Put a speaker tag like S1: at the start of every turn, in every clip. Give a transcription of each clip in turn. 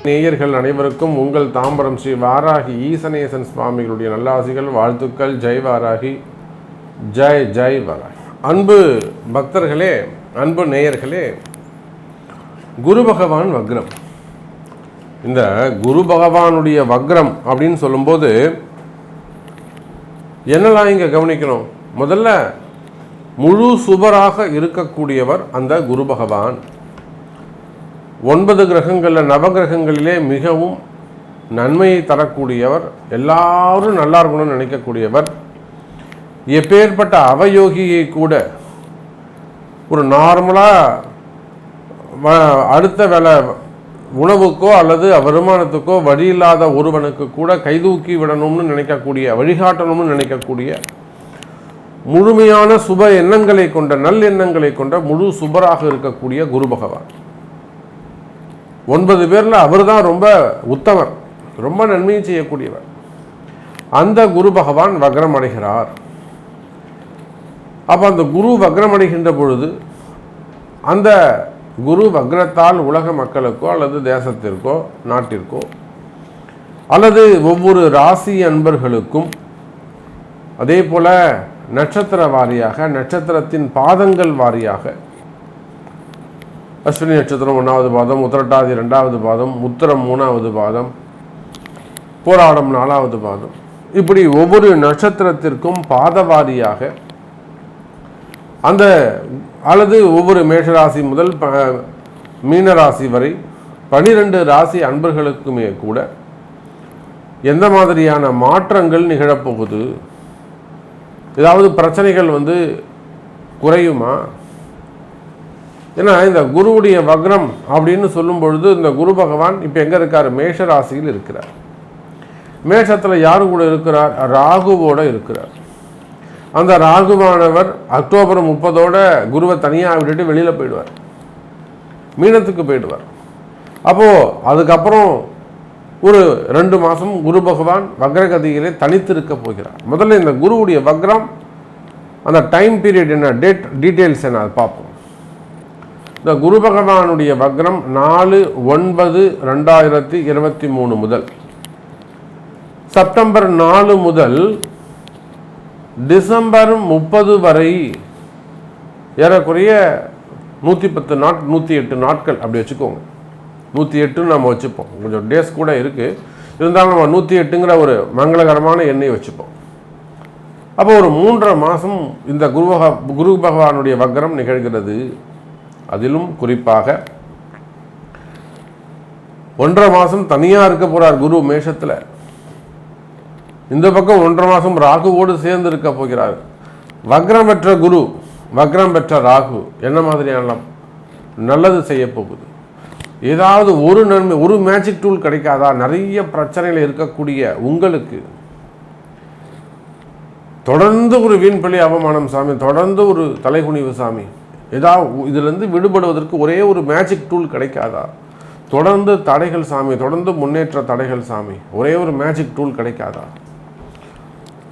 S1: நேயர்கள் அனைவருக்கும் உங்கள் தாம்பரம் ஸ்ரீ வாராகி ஈசனேசன் சுவாமிகளுடைய நல்லாசிகள், வாழ்த்துக்கள். ஜெய் வாராகி, ஜெய் ஜெய் வாராகி. அன்பு பக்தர்களே, அன்பு நேயர்களே, குரு பகவான் வக்ரம். இந்த குரு பகவானுடைய வக்ரம் அப்படின்னு சொல்லும்போது என்னெல்லாம் இங்கே கவனிக்கணும்? முதல்ல முழு சுபராக இருக்கக்கூடியவர் அந்த குரு பகவான். 9 கிரகங்களில் நவகிரகங்களிலே மிகவும் நன்மையை தரக்கூடியவர், எல்லாரும் நல்லா இருக்கணும்னு நினைக்கக்கூடியவர். எப்பேற்பட்ட அவயோகியை கூட ஒரு நார்மலாக அடுத்த வேலை உணவுக்கோ அல்லது வருமானத்துக்கோ வழி இல்லாத ஒருவனுக்கு கூட கைதூக்கி விடணும்னு நினைக்கக்கூடிய, வழிகாட்டணும்னு நினைக்கக்கூடிய முழுமையான சுப எண்ணங்களை கொண்ட, நல்லெண்ணங்களை கொண்ட முழு சுபராக இருக்கக்கூடிய குரு பகவான். 9 பேரில் அவர் தான் ரொம்ப உத்தமர், ரொம்ப நன்மையை செய்யக்கூடியவர். அந்த குரு பகவான் வக்ரம் அடைகிறார். அப்போ அந்த குரு வக்ரம் அடைகின்ற பொழுது அந்த குரு வக்ரத்தால் உலக மக்களுக்கோ அல்லது தேசத்திற்கோ நாட்டிற்கோ அல்லது ஒவ்வொரு ராசி அன்பர்களுக்கும், அதே போல நட்சத்திர வாரியாக, நட்சத்திரத்தின் பாதங்கள் வாரியாக, அஸ்வினி நட்சத்திரம் 1வது பாதம், உத்திரட்டாதி 2வது பாதம், உத்திரம் 3வது பாதம், போராடம் 4வது பாதம், இப்படி ஒவ்வொரு நட்சத்திரத்திற்கும் பாதவாரியாக அந்த அல்லது ஒவ்வொரு மேஷராசி முதல் மீனராசி வரை 12 ராசி அன்பர்களுக்குமே கூட எந்த மாதிரியான மாற்றங்கள் நிகழப்போகுது, ஏதாவது பிரச்சனைகள் குறையுமா? ஏன்னா இந்த குருவுடைய வக்ரம் அப்படின்னு சொல்லும் பொழுது இந்த குரு பகவான் இப்போ எங்கே இருக்கார்? மேஷ ராசியில் இருக்கிறார். மேஷத்தில் யாரு கூட இருக்கிறார்? ராகுவோட இருக்கிறார். அந்த ராகுவானவர் அக்டோபர் 30 குருவை தனியாக விட்டுட்டு வெளியில் போயிடுவார், மீனத்துக்கு போயிடுவார். அப்போது அதுக்கப்புறம் ஒரு 2 மாதம் குரு பகவான் வக்ரகதியிலே தனித்து இருக்க போகிறார். முதல்ல இந்த குருவுடைய வக்ரம், அந்த டைம் பீரியட் என்ன, டீட்டெயில்ஸ் என்ன, அது பார்ப்போம். இந்த குரு பகவானுடைய வக்ரம் 4/9/2023 முதல் செப்டம்பர் 4 முதல் டிசம்பர் 30 வரை ஏறக்குறைய 110 நாட்கள், 108 நாட்கள் அப்படி வச்சுக்கோங்க. 108 நம்ம வச்சுப்போம், கொஞ்சம் டேஸ் கூட இருக்குது, இருந்தாலும் நம்ம 108ங்கிற ஒரு மங்களகரமான எண்ணெயை வச்சுப்போம். அப்போ ஒரு 3.5 மாதம் இந்த குரு பகவானுடைய வக்ரம் நிகழ்கிறது. அதிலும் குறிப்பாக 1.5 மாதம் தனியாக இருக்க போகிறார் குரு மேஷத்தில். இந்த பக்கம் 1.5 மாதம் ராகுவோடு சேர்ந்து இருக்க போகிறார். வக்ரம் பெற்ற குரு, வக்ரம் பெற்ற ராகு என்ன மாதிரியான நல்லது செய்ய போகுது? ஏதாவது ஒரு நன்மை, ஒரு மேஜிக் டூல் கிடைக்காதா? நிறைய பிரச்சனைகள் இருக்கக்கூடிய உங்களுக்கு தொடர்ந்து ஒரு வீண்பள்ளி அவமானம் சாமி, தொடர்ந்து ஒரு தலைகுனிவு சாமி, ஏதாவது இதிலிருந்து விடுபடுவதற்கு ஒரே ஒரு மேஜிக் டூல் கிடைக்காதா? தொடர்ந்து தடைகள் சாமி, தொடர்ந்து முன்னேற்ற தடைகள் சாமி, ஒரே ஒரு மேஜிக் டூல் கிடைக்காதா?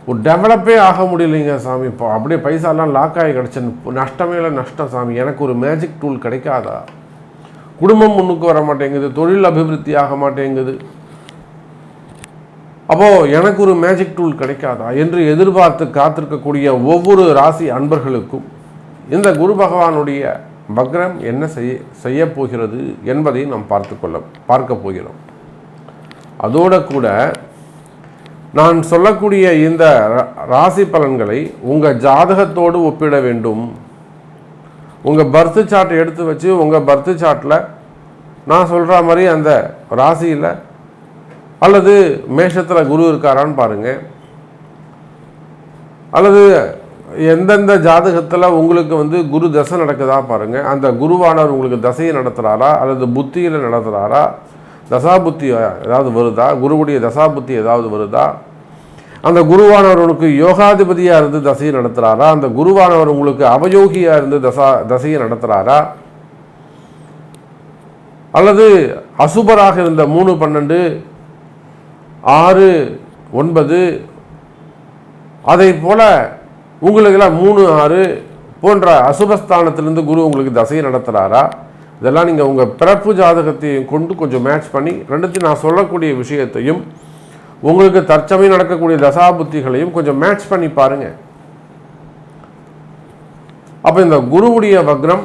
S1: ஒரு டெவலப்பே ஆக முடியலைங்க சாமி, இப்போ அப்படியே பைசாலாம் லாக் ஆகி கிடச்சின்னு நஷ்டமே இல்லை, நஷ்டம் சாமி, எனக்கு ஒரு மேஜிக் டூல் கிடைக்காதா? குடும்பம் முன்னுக்கு வர மாட்டேங்குது, தொழில் அபிவிருத்தி ஆக மாட்டேங்குது, அப்போது எனக்கு ஒரு மேஜிக் டூல் கிடைக்காதா என்று எதிர்பார்த்து காத்திருக்கக்கூடிய ஒவ்வொரு ராசி அன்பர்களுக்கும் இந்த குரு பகவானுடைய வக்ரம் என்ன செய்ய போகிறது என்பதை நாம் பார்க்க போகிறோம். அதோடு கூட நான் சொல்லக்கூடிய இந்த ராசி பலன்களை உங்கள் ஜாதகத்தோடு ஒப்பிட வேண்டும். உங்கள் பர்த் சார்ட்டை எடுத்து வச்சு உங்கள் பர்த் சார்ட்டில் நான் சொல்கிற மாதிரி அந்த ராசியில் அல்லது மேஷத்தில் குரு இருக்காரான்னு பாருங்கள், அல்லது எந்தெந்த ஜாதகத்தில் உங்களுக்கு குரு தசை நடக்குதா பாருங்கள். அந்த குருவானவர் உங்களுக்கு தசையை நடத்துகிறாரா அல்லது புத்தியில் நடத்துகிறாரா, தசா புத்தி ஏதாவது வருதா, குருவுடைய தசா புத்தி ஏதாவது வருதா, அந்த குருவானவர் உங்களுக்கு யோகாதிபதியாக இருந்து தசையை நடத்துகிறாரா, அந்த குருவானவர் உங்களுக்கு அவயோகியாக இருந்து தசையை நடத்துகிறாரா, அல்லது அசுபராக இருந்த 3, 12, 6, 9 அதை போல் உங்களுக்கெல்லாம் 3, 6, போன்ற அசுபஸ்தானத்திலிருந்து குரு உங்களுக்கு தசையை நடத்துகிறாரா, இதெல்லாம் நீங்கள் உங்கள் பிறப்பு ஜாதகத்தையும் கொண்டு கொஞ்சம் மேட்ச் பண்ணி ரெண்டுத்தையும் நான் சொல்லக்கூடிய விஷயத்தையும் உங்களுக்கு தற்சமயம் நடக்கக்கூடிய தசாபுத்திகளையும் கொஞ்சம் மேட்ச் பண்ணி பாருங்கள். அப்போ இந்த குருவுடைய வக்ரம்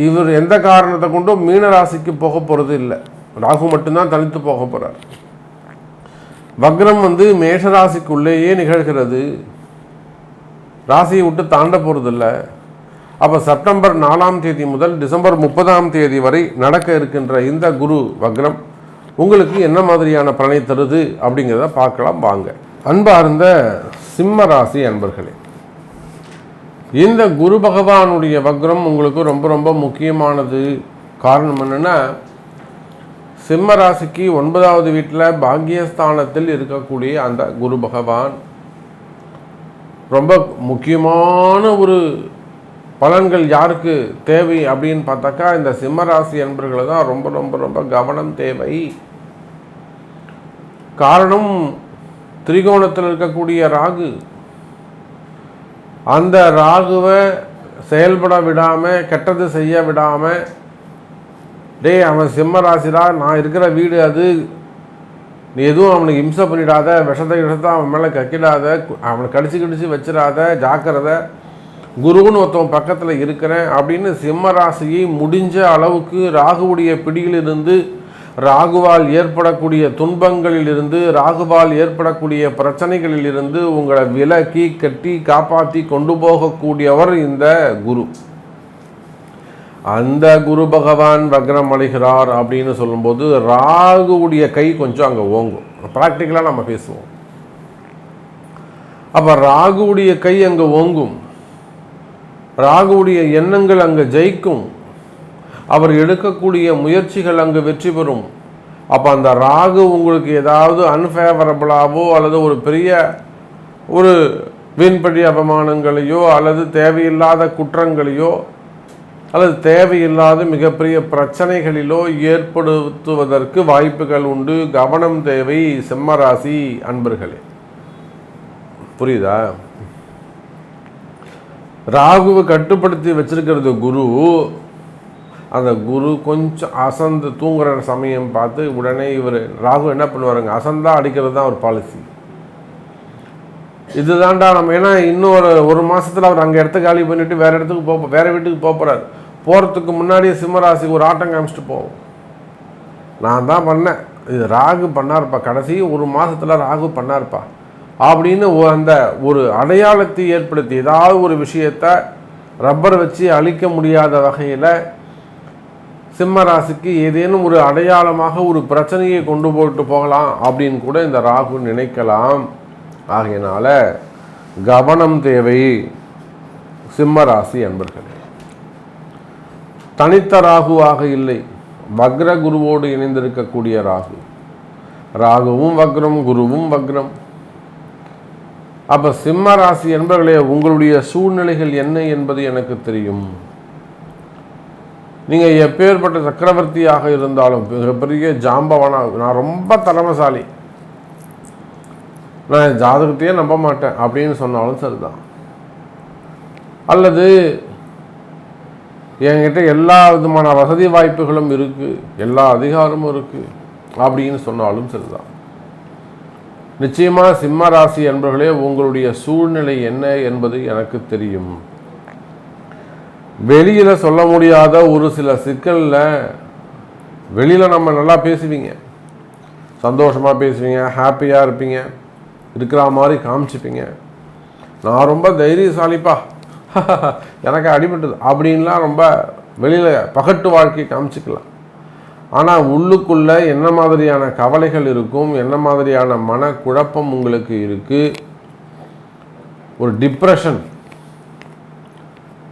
S1: இவர் எந்த காரணத்தை கொண்டும் மீன ராசிக்கு போக போகிறது இல்லை. ராகு மட்டும்தான் தனித்து போக போகிறார். வக்ரம் மேஷராசிக்குள்ளேயே நிகழ்கிறது, ராசியை விட்டு தாண்ட போகிறதில்ல. அப்போ செப்டம்பர் 4ஆம் தேதி முதல் டிசம்பர் 30ஆம் தேதி வரை நடக்க இருக்கின்ற இந்த குரு வக்ரம் உங்களுக்கு என்ன மாதிரியான பலனை தருது அப்படிங்கிறத பார்க்கலாம் வாங்க. அன்பார்ந்த சிம்ம ராசி அன்பர்களே, இந்த குரு பகவானுடைய வக்ரம் உங்களுக்கு ரொம்ப ரொம்ப முக்கியமானது. காரணம் என்னென்னா, சிம்ம ராசிக்கு 9வது வீட்டில் பாக்கியஸ்தானத்தில் இருக்கக்கூடிய அந்த குரு பகவான் ரொம்ப முக்கியமான ஒரு பலன்கள் யாருக்கு தேவை அப்படின்னு பார்த்தாக்கா இந்த சிம்ம ராசி அன்பர்களை தான் ரொம்ப ரொம்ப ரொம்ப கவனம் தேவை. காரணம், திரிகோணத்தில் இருக்கக்கூடிய ராகு, அந்த ராகுவை செயல்பட விடாமல், கெட்டது செய்ய விடாமல், அவன் சிம்ம ராசிடா, நான் இருக்கிற வீடு அது, நீ எதுவும் அவனுக்கு இம்சை பண்ணிடாத, விஷத்தை அவன் மேலே கக்கிடாத, அவனை கடிச்சு வச்சிடாத, ஜாக்கிரதை, குருன்னு ஒருத்தவன் பக்கத்தில் இருக்கிறேன் அப்படின்னு சிம்ம ராசியை முடிஞ்ச அளவுக்கு ராகுவுடைய பிடியிலிருந்து, ராகுவால் ஏற்படக்கூடிய துன்பங்களிலிருந்து, ராகுவால் ஏற்படக்கூடிய பிரச்சனைகளிலிருந்து உங்களை விலக்கி கட்டி காப்பாற்றி கொண்டு போகக்கூடியவர் இந்த குரு. அந்த குரு பகவான் வக்ரம் அடைகிறார் அப்படின்னு சொல்லும்போது ராகுவுடைய கை கொஞ்சம் அங்கே ஓங்கும். ப்ராக்டிக்கலாக நம்ம பேசுவோம். அப்போ ராகுவுடைய கை அங்கே ஓங்கும், ராகுவுடைய எண்ணங்கள் அங்கே ஜெயிக்கும், அவர் எடுக்கக்கூடிய முயற்சிகள் அங்கு வெற்றி பெறும். அப்போ அந்த ராகு உங்களுக்கு ஏதாவது அன்ஃபேவரபிளாவோ அல்லது ஒரு பெரிய ஒரு வீண்படி அவமானங்களையோ அல்லது தேவையில்லாத குற்றங்களையோ அல்லது தேவையில்லாத மிகப்பெரிய பிரச்சனைகளிலோ ஏற்படுத்துவதற்கு வாய்ப்புகள் உண்டு. கவனம் தேவை சிம்மராசி அன்பர்களே. புரியுதா? ராகுவை கட்டுப்படுத்தி வச்சிருக்கிறது குரு. அந்த குரு கொஞ்சம் அசந்து தூங்குற சமயம் பார்த்து உடனே இவர் ராகு என்ன பண்ணுவாருங்க, அசந்தா அடிக்கிறது தான் ஒரு பாலிசி. இதுதான்டா நம்ம, ஏன்னா இன்னும் ஒரு மாதத்தில் அவர் அங்கே இடத்த காலி பண்ணிவிட்டு வேறு இடத்துக்கு வேறு வீட்டுக்கு போகிறார். போகிறதுக்கு முன்னாடியே சிம்மராசிக்கு ஒரு ஆட்டம் காமிச்சிட்டு போவோம். நான் தான் பண்ணேன், இது ராகு பண்ணார்ப்பா, கடைசி ஒரு மாதத்தில் ராகு பண்ணார்ப்பா அப்படின்னு அந்த ஒரு அடையாளத்தை ஏற்படுத்தி ஏதாவது ஒரு விஷயத்தை ரப்பர் வச்சு அழிக்க முடியாத வகையில் சிம்ம ராசிக்கு ஏதேனும் ஒரு அடையாளமாக ஒரு பிரச்சனையை கொண்டு போட்டு போகலாம் அப்படின்னு கூட இந்த ராகு நினைக்கலாம். ஆகையினால கவனம் தேவை சிம்ம ராசி அன்பர்களே. தனித்த ராகுவாக இல்லை, வக்ர குருவோடு இணைந்திருக்கக்கூடிய ராகு. ராகுவும் வக்ரம், குருவும் வக்ரம். அப்போ சிம்ம ராசி என்பவர்களே, உங்களுடைய சூழ்நிலைகள் என்ன என்பது எனக்கு தெரியும். நீங்கள் எப்பேற்பட்ட சக்கரவர்த்தியாக இருந்தாலும், மிகப்பெரிய ஜாம்பவானா, நான் ரொம்ப திறமைசாலி, நான் ஜாதகத்தையே நம்ப மாட்டேன் அப்படின்னு சொன்னாலும் சரிதான், அல்லது என்கிட்ட எல்லா விதமான வசதி வாய்ப்புகளும் இருக்குது, எல்லா அதிகாரமும் இருக்குது அப்படின்னு சொன்னாலும் சரிதான். நிச்சயமாக சிம்ம ராசி என்பவர்களே, உங்களுடைய சூழ்நிலை என்ன என்பது எனக்கு தெரியும். வெளியில் சொல்ல முடியாத ஒரு சில சிக்கலில் வெளியில் நம்ம நல்லா பேசுவீங்க, சந்தோஷமாக பேசுவீங்க, ஹாப்பியாக இருப்பீங்க, இருக்கிற மாதிரி காமிச்சிப்பீங்க. நான் ரொம்ப தைரியசாலிப்பா, எனக்கு அடிபட்டது அப்படின்லாம் ரொம்ப வெளியில் பகட்டு வாழ்க்கை காமிச்சிக்கலாம். ஆனால் உள்ளுக்குள்ளே என்ன மாதிரியான கவலைகள் இருக்கும், என்ன மாதிரியான மனக்குழப்பம் உங்களுக்கு இருக்குது, ஒரு டிப்ரெஷன்,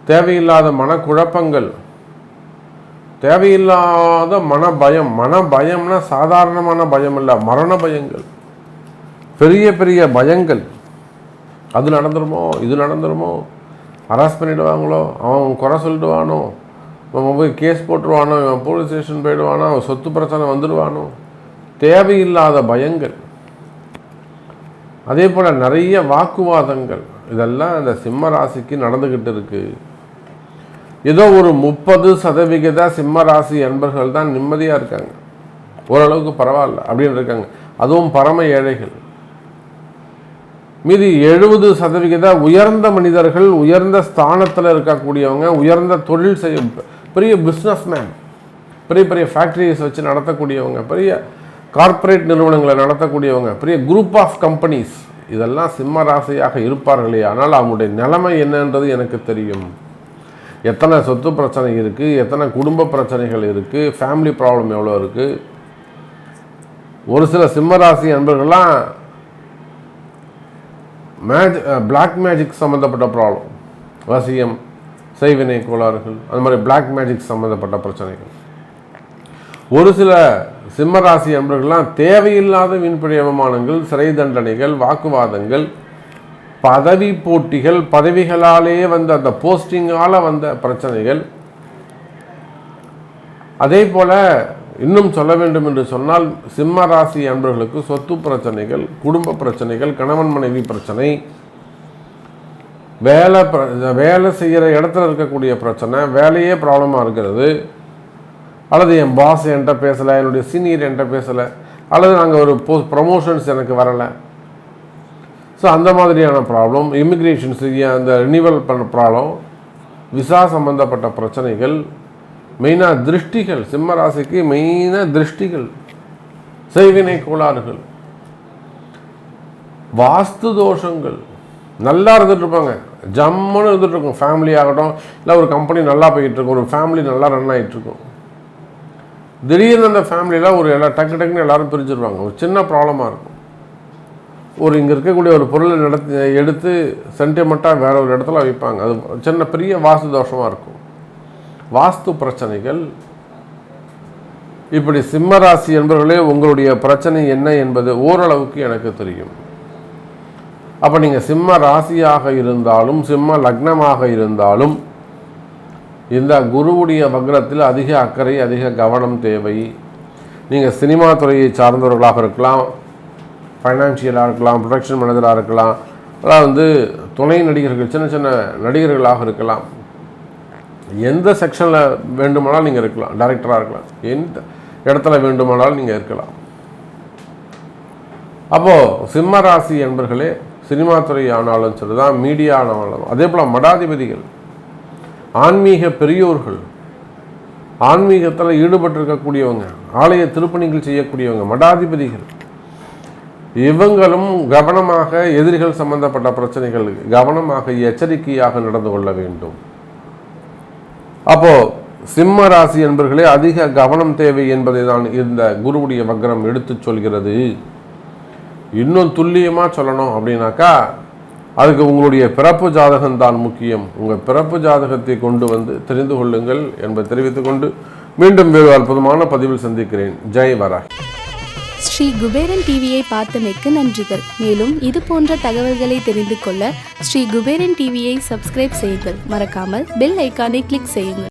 S1: தேவையில்லாத மனக்குழப்பங்கள், தேவையில்லாத மனபயம். மனபயம்னா சாதாரணமான பயம் இல்லை, மரண பயங்கள், பெரிய பெரிய பயங்கள். அது நடந்துருமோ, இது நடந்துருமோ, அரெஸ்ட் பண்ணிடுவாங்களோ, அவன் குறை சொல்லிடுவானோ, அவன் போய் கேஸ் போட்டுருவானோ, இவன் போலீஸ் ஸ்டேஷன் போயிடுவானோ, சொத்து பிரச்சனை வந்துடுவானோ, தேவையில்லாத பயங்கள். அதே போல் நிறைய வாக்குவாதங்கள், இதெல்லாம் அந்த சிம்ம ராசிக்கு நடந்துக்கிட்டு இருக்கு. ஏதோ ஒரு 30% சிம்ம ராசி அன்பர்கள் தான் நிம்மதியாக இருக்காங்க, ஓரளவுக்கு பரவாயில்ல அப்படின்னு இருக்காங்க. அதுவும் பரம ஏழைகள். மீதி 70% உயர்ந்த மனிதர்கள், உயர்ந்த ஸ்தானத்தில் இருக்கக்கூடியவங்க, உயர்ந்த தொழில் செய்ய பெரிய பிஸ்னஸ்மேன், பெரிய பெரிய ஃபேக்ட்ரிஸ் வச்சு நடத்தக்கூடியவங்க, பெரிய கார்ப்பரேட் நிறுவனங்களை நடத்தக்கூடியவங்க, பெரிய குரூப் ஆஃப் கம்பெனிஸ், இதெல்லாம் சிம்ம ராசியாக இருப்பார்களே. ஆனால் அவங்களுடைய நிலைமை என்னன்றது எனக்கு தெரியும். எத்தனை சொத்து பிரச்சனை இருக்குது, எத்தனை குடும்ப பிரச்சனைகள் இருக்குது, ஃபேமிலி ப்ராப்ளம் எவ்வளோ இருக்குது. ஒரு சில சிம்மராசி அன்பர்கள்லாம் பிளாக் மேஜிக் சம்மந்தப்பட்ட ப்ராப்ளம், வசியம், செய்வினை கோளாறுகள், அந்த மாதிரி பிளாக் மேஜிக் சம்மந்தப்பட்ட பிரச்சனைகள். ஒரு சில சிம்மராசி அன்பர்கள்லாம் தேவையில்லாத வீண்பழி அவமானங்கள், சிறை தண்டனைகள், வாக்குவாதங்கள், பதவி போட்டிகள், பதவிகளாலே வந்த அந்த போஸ்டிங்கால் வந்த பிரச்சனைகள். அதே போல் இன்னும் சொல்ல வேண்டும் என்று சொன்னால் சிம்ம ராசி அன்பர்களுக்கு சொத்து பிரச்சனைகள், குடும்ப பிரச்சனைகள், கணவன் மனைவி பிரச்சனை, வேலை செய்கிற இடத்துல இருக்கக்கூடிய பிரச்சனை, வேலையே ப்ராப்ளமாக இருக்கிறது, அல்லது என் பாஸ் என்கிட்ட பேசலை, என்னுடைய சீனியர் என்கிட்ட பேசலை, அல்லது நாங்கள் ஒரு ப்ரமோஷன்ஸ் எனக்கு வரலை. ஸோ அந்த மாதிரியான ப்ராப்ளம், இமிக்ரேஷன்ஸ் அந்த ரினிவல் பண்ண ப்ராப்ளம், விசா சம்பந்தப்பட்ட பிரச்சனைகள், மெயினாக திருஷ்டிகள், சிம்ம ராசிக்கு மெயினாக திருஷ்டிகள், செய்வினை கோளாறுகள், வாஸ்து தோஷங்கள். நல்லா இருந்துட்டு இருப்பாங்க, ஜம்முன்னு இருந்துட்டு இருக்கும். ஃபேமிலி ஆகட்டும், இல்லை ஒரு கம்பெனி நல்லா போய்கிட்டு இருக்கும், ஒரு ஃபேமிலி நல்லா ரன் ஆகிட்டு இருக்கும். திடீர்னு அந்த ஃபேமிலியில் ஒரு டக்குன்னு எல்லாரும் பிரிஞ்சிருவாங்க. ஒரு சின்ன ப்ராப்ளமாக இருக்கும். ஒரு இங்கே இருக்கக்கூடிய ஒரு பொருளை எடுத்து சென்டிமெண்ட்டாக வேற ஒரு இடத்துல வைப்பாங்க. அது சின்ன பெரிய வாஸ்து தோஷமாக இருக்கும். வாஸ்து பிரச்சனைகள். இப்படி சிம்ம ராசி என்பவர்களே, உங்களுடைய பிரச்சனை என்ன என்பது ஓரளவுக்கு எனக்கு தெரியும். அப்போ நீங்கள் சிம்ம ராசியாக இருந்தாலும் சிம்ம லக்னமாக இருந்தாலும் இந்த குருவுடைய வக்ரத்தில் அதிக அக்கறை, அதிக கவனம் தேவை. நீங்கள் சினிமா துறையை சார்ந்தவர்களாக இருக்கலாம், ஃபைனான்ஷியலாக இருக்கலாம், ப்ரொடக்ஷன் மேனேஜராக இருக்கலாம், அதாவது துணை நடிகர்கள், சின்ன சின்ன நடிகர்களாக இருக்கலாம், எந்த செக்ஷனில் வேண்டுமானாலும் நீங்கள் இருக்கலாம், டைரக்டராக இருக்கலாம், எந்த இடத்துல வேண்டுமானாலும் நீங்கள் இருக்கலாம். அப்போது சிம்ம ராசி என்பர்களே, சினிமா துறை ஆனாலும் சரிதான், மீடியா ஆனாலும், அதே போல் மடாதிபதிகள், ஆன்மீக பெரியோர்கள், ஆன்மீகத்தில் ஈடுபட்டிருக்கக்கூடியவங்க, ஆலய திருப்பணிகள் செய்யக்கூடியவங்க, மடாதிபதிகள், இவங்களும் கவனமாக எதிரிகள் சம்பந்தப்பட்ட பிரச்சனைகள் கவனமாக எச்சரிக்கையாக நடந்து கொள்ள வேண்டும். அப்போ சிம்ம ராசி என்பர்களே, அதிக கவனம் தேவை என்பதை தான் இந்த குருவுடைய வக்ரம் எடுத்து சொல்கிறது. இன்னும் துல்லியமாக சொல்லணும் அப்படின்னாக்கா, அதுக்கு உங்களுடைய பிறப்பு ஜாதகம் தான் முக்கியம். உங்கள் பிறப்பு ஜாதகத்தை கொண்டு வந்து தெரிந்து கொள்ளுங்கள் என்பதை தெரிவித்துக் கொண்டு மீண்டும் வேறு அற்புதமான பதிவில் சந்திக்கிறேன். ஜெய் வராகி.
S2: ஸ்ரீ குபேரன் டிவியை பார்த்தமைக்கு நன்றிகள். மேலும் இது போன்ற தகவல்களை தெரிந்து கொள்ள ஸ்ரீ குபேரன் டிவியை சப்ஸ்கிரைப் செய்யுங்கள். மறக்காமல் பெல் ஐக்கானை கிளிக் செய்யுங்கள்.